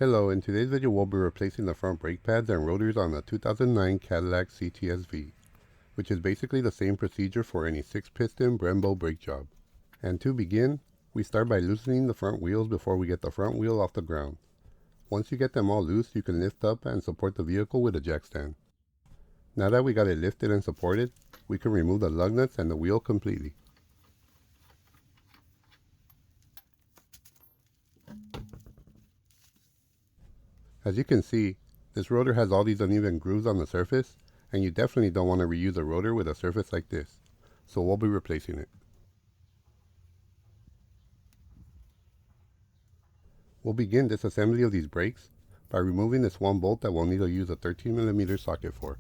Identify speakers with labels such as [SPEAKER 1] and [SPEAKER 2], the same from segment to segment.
[SPEAKER 1] Hello, in today's video we'll be replacing the front brake pads and rotors on the 2009 Cadillac CTS-V, which is basically the same procedure for any 6-piston Brembo brake job. And to begin, we start by loosening the front wheels before we get the front wheel off the ground. Once you get them all loose, you can lift up and support the vehicle with a jack stand. Now that we got it lifted and supported, we can remove the lug nuts and the wheel completely. As you can see, this rotor has all these uneven grooves on the surface, and you definitely don't want to reuse a rotor with a surface like this, so we'll be replacing it. We'll begin disassembly of these brakes by removing this one bolt that we'll need to use a 13mm socket for.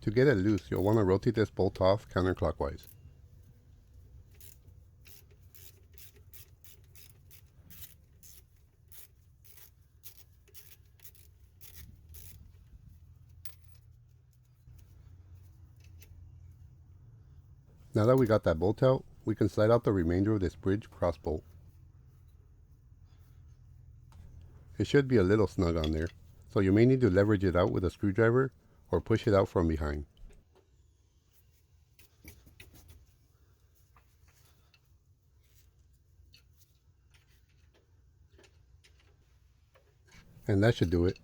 [SPEAKER 1] To get it loose, you'll want to rotate this bolt off counterclockwise. Now that we got that bolt out, we can slide out the remainder of this bridge cross bolt. It should be a little snug on there, so you may need to leverage it out with a screwdriver or push it out from behind. And that should do it.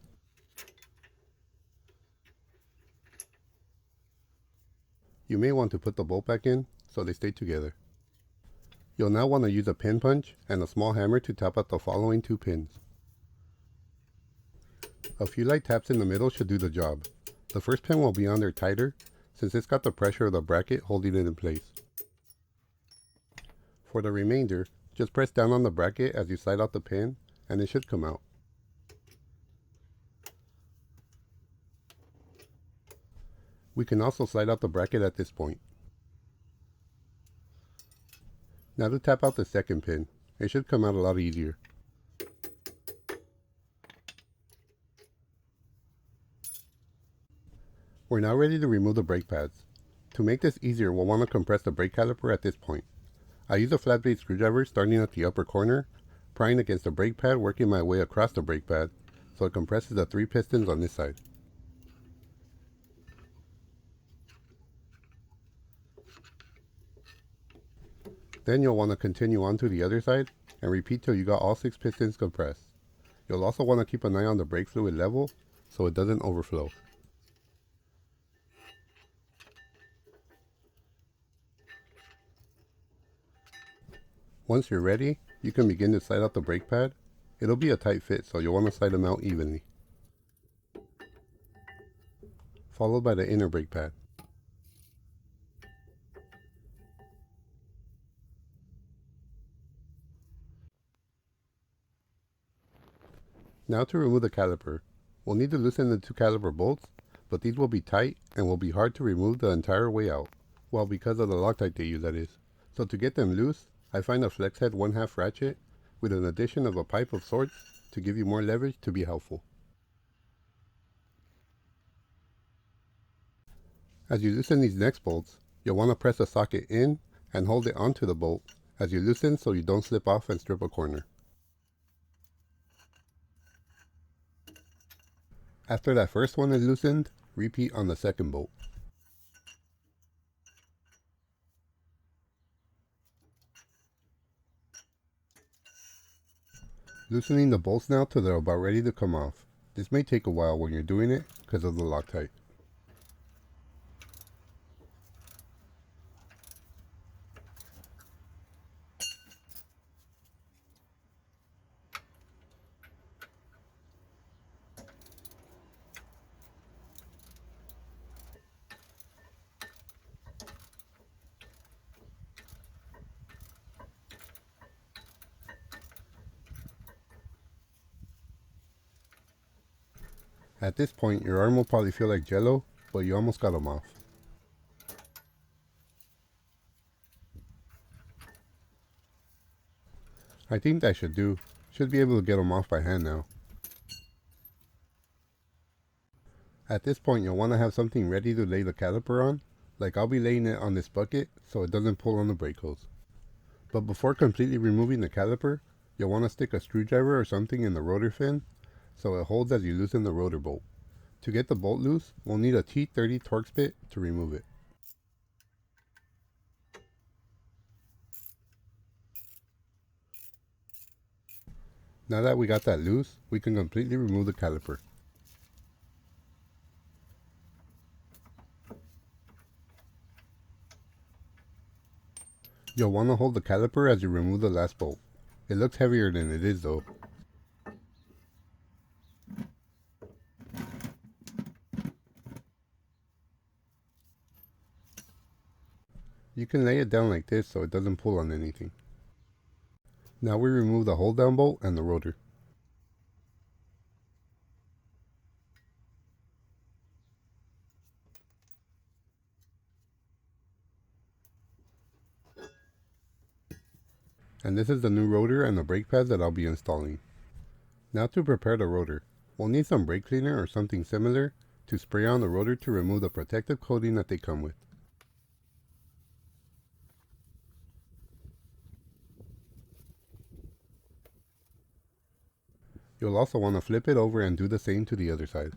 [SPEAKER 1] You may want to put the bolt back in so they stay together. You'll now want to use a pin punch and a small hammer to tap out the following 2 pins. A few light taps in the middle should do the job. The first pin will be on there tighter since it's got the pressure of the bracket holding it in place. For the remainder, just press down on the bracket as you slide out the pin and it should come out. We can also slide out the bracket at this point. Now to tap out the second pin, it should come out a lot easier. We're now ready to remove the brake pads. To make this easier, we'll want to compress the brake caliper at this point. I use a flat blade screwdriver starting at the upper corner, prying against the brake pad, working my way across the brake pad so it compresses the 3 pistons on this side. Then you'll want to continue on to the other side and repeat till you got all 6 pistons compressed. You'll also want to keep an eye on the brake fluid level so it doesn't overflow. Once you're ready, you can begin to slide out the brake pad. It'll be a tight fit, so you'll want to slide them out evenly. Followed by the inner brake pad. Now to remove the caliper. We'll need to loosen the 2 caliper bolts, but these will be tight and will be hard to remove the entire way out. Well, because of the Loctite they use, that is. So to get them loose, I find a flex head 1/2 ratchet with an addition of a pipe of sorts to give you more leverage to be helpful. As you loosen these next bolts, you'll want to press the socket in and hold it onto the bolt as you loosen so you don't slip off and strip a corner. After that first one is loosened, repeat on the second bolt. Loosening the bolts now till they're about ready to come off. This may take a while when you're doing it because of the Loctite. At this point, your arm will probably feel like jello, but you almost got them off. I think that should do. Should be able to get them off by hand now. At this point, you'll want to have something ready to lay the caliper on, Like I'll be laying it on this bucket so it doesn't pull on the brake hose. But before completely removing the caliper, you'll want to stick a screwdriver or something in the rotor fin so it holds as you loosen the rotor bolt. To get the bolt loose, we'll need a T30 Torx bit to remove it. Now that we got that loose, we can completely remove the caliper. You'll want to hold the caliper as you remove the last bolt. It looks heavier than it is though. You can lay it down like this so it doesn't pull on anything. Now we remove the hold down bolt and the rotor. And this is the new rotor and the brake pads that I'll be installing. Now to prepare the rotor, we'll need some brake cleaner or something similar to spray on the rotor to remove the protective coating that they come with. You'll also want to flip it over and do the same to the other side.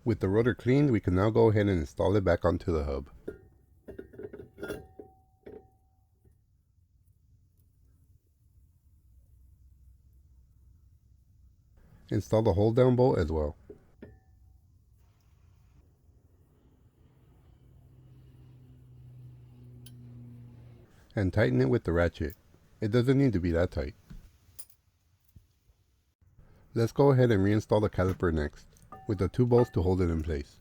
[SPEAKER 1] With the rotor cleaned, we can now go ahead and install it back onto the hub. Install the hold down bolt as well. And tighten it with the ratchet. It doesn't need to be that tight. Let's go ahead and reinstall the caliper next, with the two bolts to hold it in place.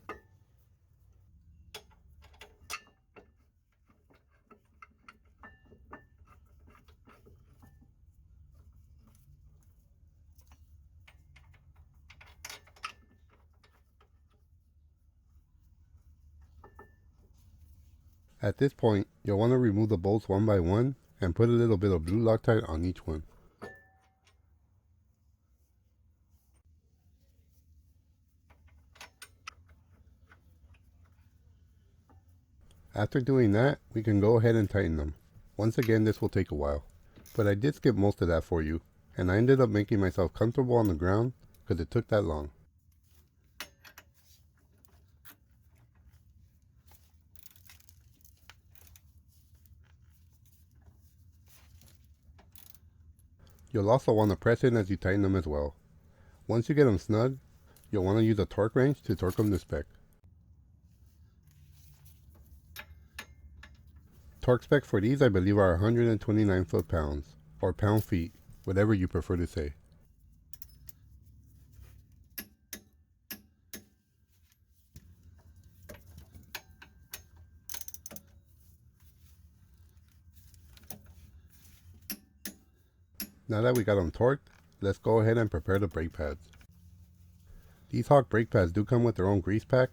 [SPEAKER 1] At this point, you'll want to remove the bolts one by one and put a little bit of blue Loctite on each one. After doing that, we can go ahead and tighten them. Once again, this will take a while, but I did skip most of that for you, and I ended up making myself comfortable on the ground because it took that long. You'll also want to press in as you tighten them as well. Once you get them snug, you'll want to use a torque wrench to torque them to spec. Torque spec for these I believe are 129 foot-pounds, or pound-feet, whatever you prefer to say. Now that we got them torqued, let's go ahead and prepare the brake pads. These Hawk brake pads do come with their own grease pack,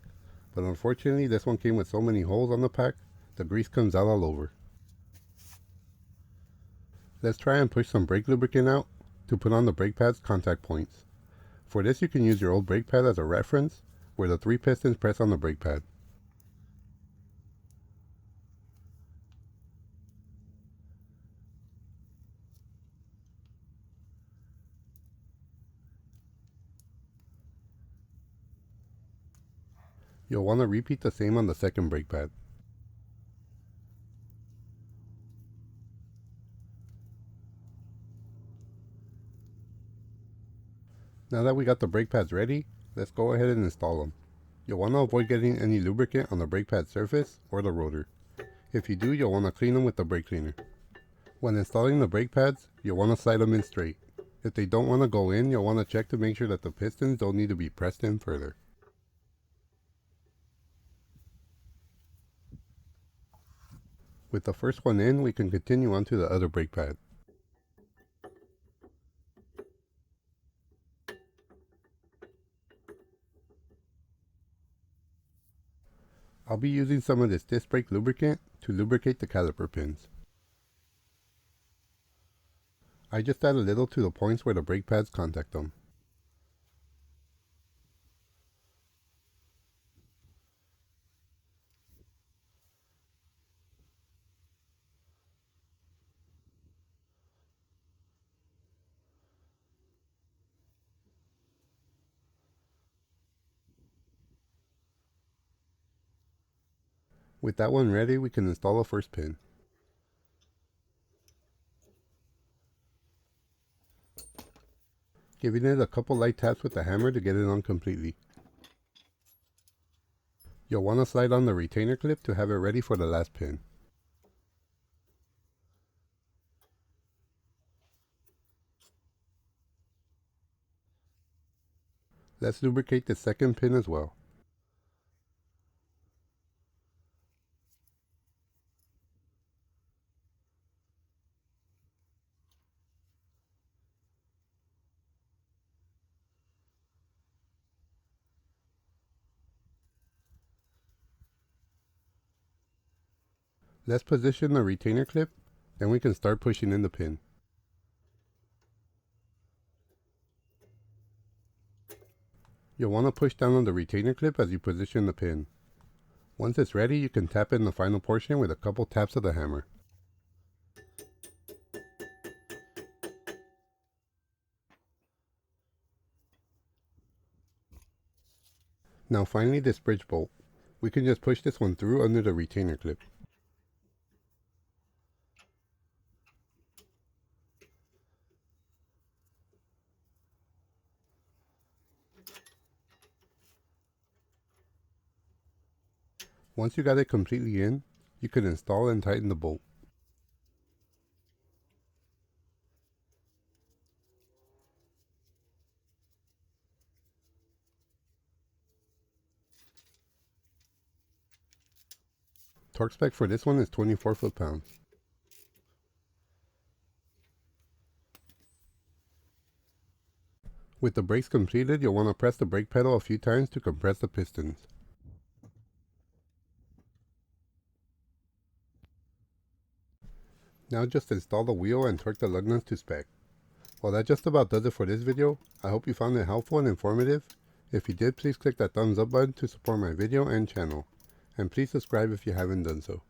[SPEAKER 1] but unfortunately this one came with so many holes on the pack, the grease comes out all over. Let's try and push some brake lubricant out to put on the brake pad's contact points. For this you can use your old brake pad as a reference, where the 3 pistons press on the brake pad. You'll want to repeat the same on the second brake pad. Now that we got the brake pads ready, let's go ahead and install them. You'll want to avoid getting any lubricant on the brake pad surface or the rotor. If you do, you'll want to clean them with the brake cleaner. When installing the brake pads, you'll want to slide them in straight. If they don't want to go in, you'll want to check to make sure that the pistons don't need to be pressed in further. With the first one in, we can continue on to the other brake pad. I'll be using some of this disc brake lubricant to lubricate the caliper pins. I just add a little to the points where the brake pads contact them. With that one ready, we can install the first pin. Giving it a couple light taps with the hammer to get it on completely. You'll want to slide on the retainer clip to have it ready for the last pin. Let's lubricate the second pin as well. Let's position the retainer clip, then we can start pushing in the pin. You'll want to push down on the retainer clip as you position the pin. Once it's ready, you can tap in the final portion with a couple taps of the hammer. Now finally, this bridge bolt. We can just push this one through under the retainer clip. Once you got it completely in, you can install and tighten the bolt. Torque spec for this one is 24 foot-pounds. With the brakes completed, you'll want to press the brake pedal a few times to compress the pistons. Now just install the wheel and torque the lug nuts to spec. Well, that just about does it for this video. I hope you found it helpful and informative. If you did, please click that thumbs up button to support my video and channel. And please subscribe if you haven't done so.